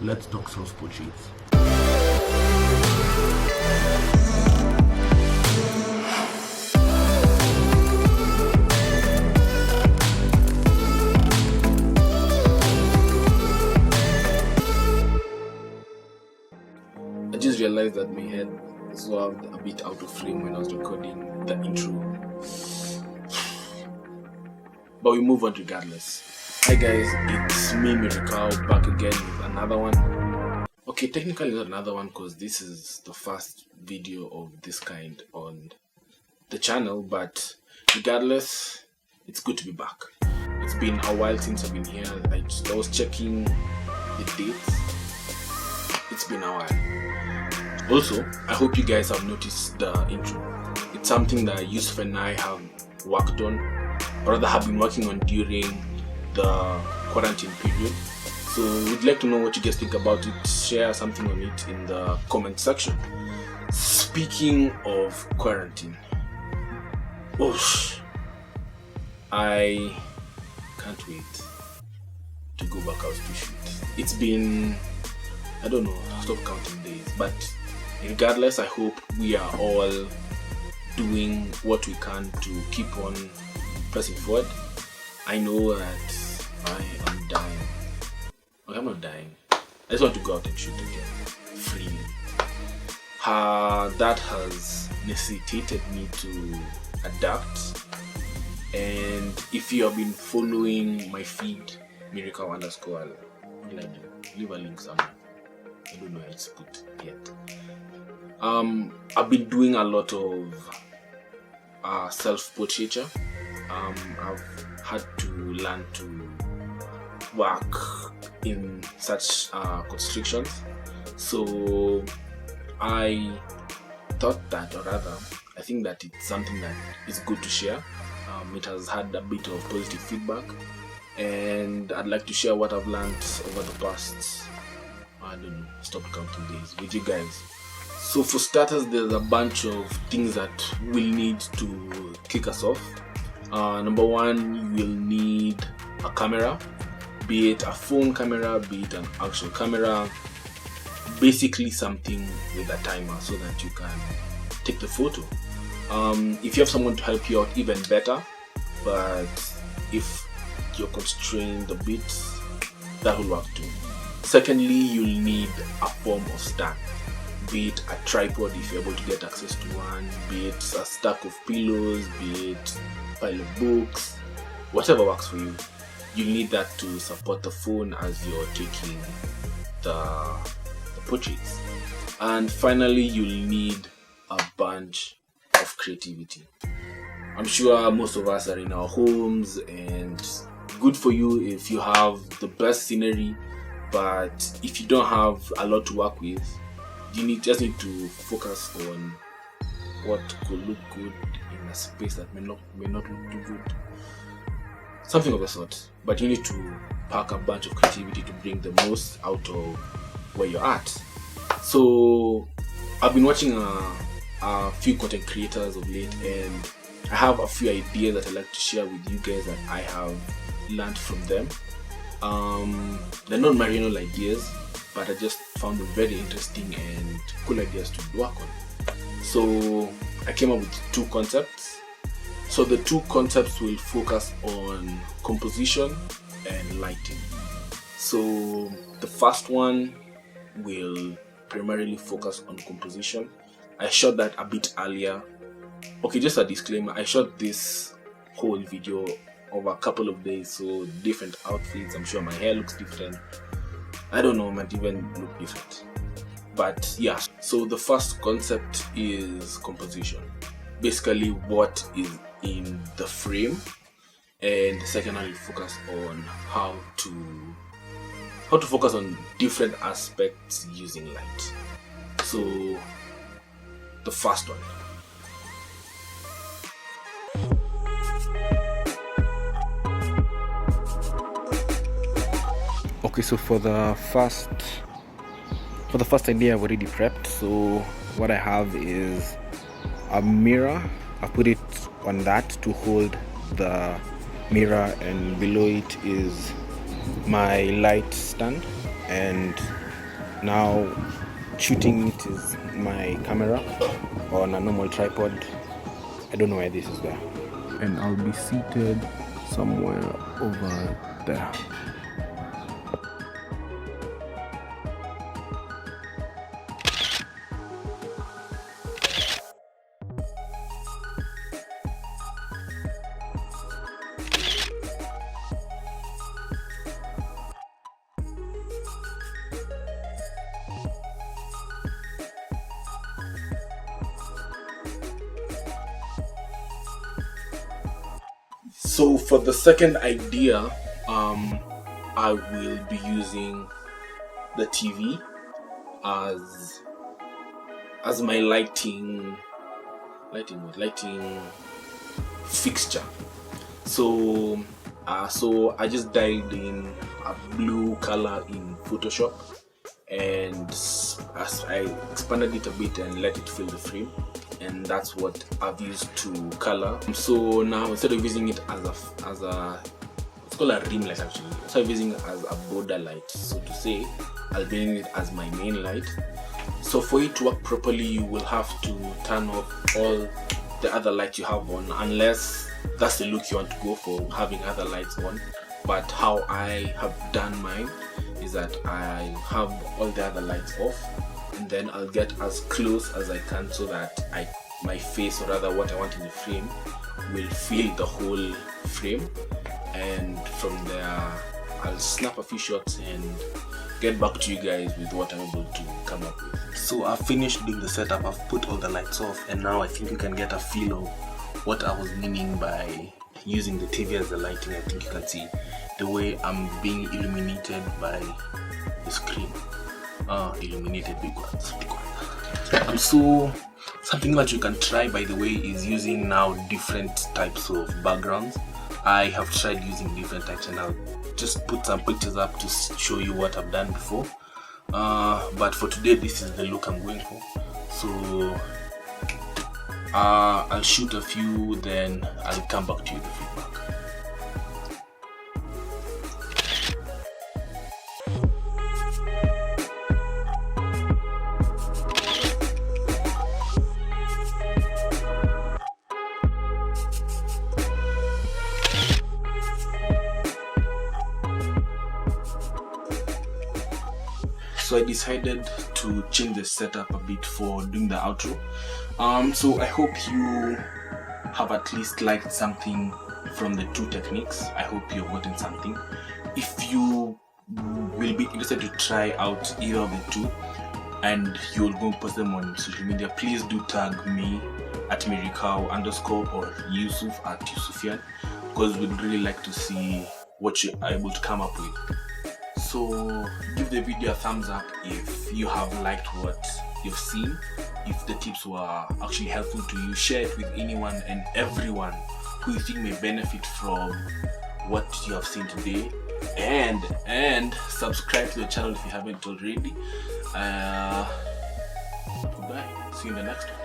let's talk self-portraits. I just realized that my head swerved a bit out of frame when I was recording the intro. But we move on regardless. Hi guys, it's me MIRIKAU back again with another one. Okay, technically not another one because this is the first video of this kind on the channel, but regardless, it's good to be back. It's been a while since I've been here. I was checking the dates. It's been a while. Also, I hope you guys have noticed the intro. It's something that Yusuf and I have worked on, or rather have been working on during the quarantine period. So we'd like to know what you guys think about it. Share something on it in the comment section. Speaking of quarantine, I can't wait to go back out to shoot. It's been, I don't know, stop counting days, but regardless, I hope we are all doing what we can to keep on pressing forward. I know that I am dying. Okay, I'm not dying. I just want to go out and shoot again, freely. That has necessitated me to adapt. And if you have been following my feed, MIRIKAU _ leave a link somewhere. I don't know how it's put yet. I've been doing a lot of self-portraiture. I've had to learn to work in such constrictions. So I thought that, or rather, I think that it's something that is good to share. It has had a bit of positive feedback, and I'd like to share what I've learned over the past, I don't know, stop counting days with you guys. So for starters, there's a bunch of things that we'll need to kick us off. Number one, you will need a camera, be it a phone camera, be it an actual camera, basically something with a timer so that you can take the photo. If you have someone to help you out, even better, but if you're constrained a bit, that will work too. Secondly, you'll need a form of stand, be it a tripod if you're able to get access to one, be it a stack of pillows, be it a pile of books, whatever works for you. You'll need that to support the phone as you're taking the portraits. And finally, you'll need a bunch of creativity. I'm sure most of us are in our homes, and good for you if you have the best scenery, but if you don't have a lot to work with, you just need to focus on what could look good in a space that may not look too good. Something of the sort. But you need to pack a bunch of creativity to bring the most out of where you're at. So I've been watching a few content creators of late, and I have a few ideas that I'd like to share with you guys that I have learned from them. They're not my original ideas, but I just found them very interesting and cool ideas to work on. So I came up with two concepts. So the two concepts will focus on composition and lighting. So the first one will primarily focus on composition. I shot that a bit earlier. Okay, just a disclaimer, I shot this whole video over a couple of days, so different outfits. I'm sure my hair looks different. I don't know, it might even look different. But yeah, so the first concept is composition. Basically what is in the frame, and the second one will focus on how to focus on different aspects using light. So the first one. Okay, so for the first idea I've already prepped. So what I have is a mirror. I put it on that to hold the mirror, and below it is my light stand, and Now shooting it is my camera on a normal tripod. I don't know why this is there. And I'll be seated somewhere over there. So for the second idea, I will be using the TV as my lighting fixture. So I just dyed in a blue color in Photoshop, and as I expanded it a bit and let it fill the frame, and that's what I've used to color. So now instead of using it as a it's called a rim light actually, instead of using it as a border light, so to say, I'll be using it as my main light. So for it to work properly, you will have to turn off all the other lights you have on, unless that's the look you want to go for, having other lights on. But how I have done mine is that I have all the other lights off, and then I'll get as close as I can so that my face, or rather what I want in the frame, will fill the whole frame. And from there I'll snap a few shots and get back to you guys with what I'm able to come up with. So I've finished doing the setup, I've put all the lights off, and now I think you can get a feel of what I was meaning by using the TV as the lighting. I think you can see the way I'm being illuminated by the screen. Illuminated, big words. So something that you can try, by the way, is using now different types of backgrounds. I have tried using different types, and I'll just put some pictures up to show you what I've done before. But for today, this is the look I'm going for. So I'll shoot a few, then I'll come back to you with the feedback. So I decided to change the setup a bit for doing the outro. So I hope you have at least liked something from the two techniques. I hope you've gotten something. If you will be interested to try out either of the two, and you'll go post them on social media, please do tag me at MIRIKAU_ or Yusuf at YVSUFIAN, because we'd really like to see what you are able to come up with. So give the video a thumbs up if you have liked what you've seen. If the tips were actually helpful to you, share it with anyone and everyone who you think may benefit from what you have seen today, and subscribe to the channel if you haven't already. Goodbye, see you in the next one.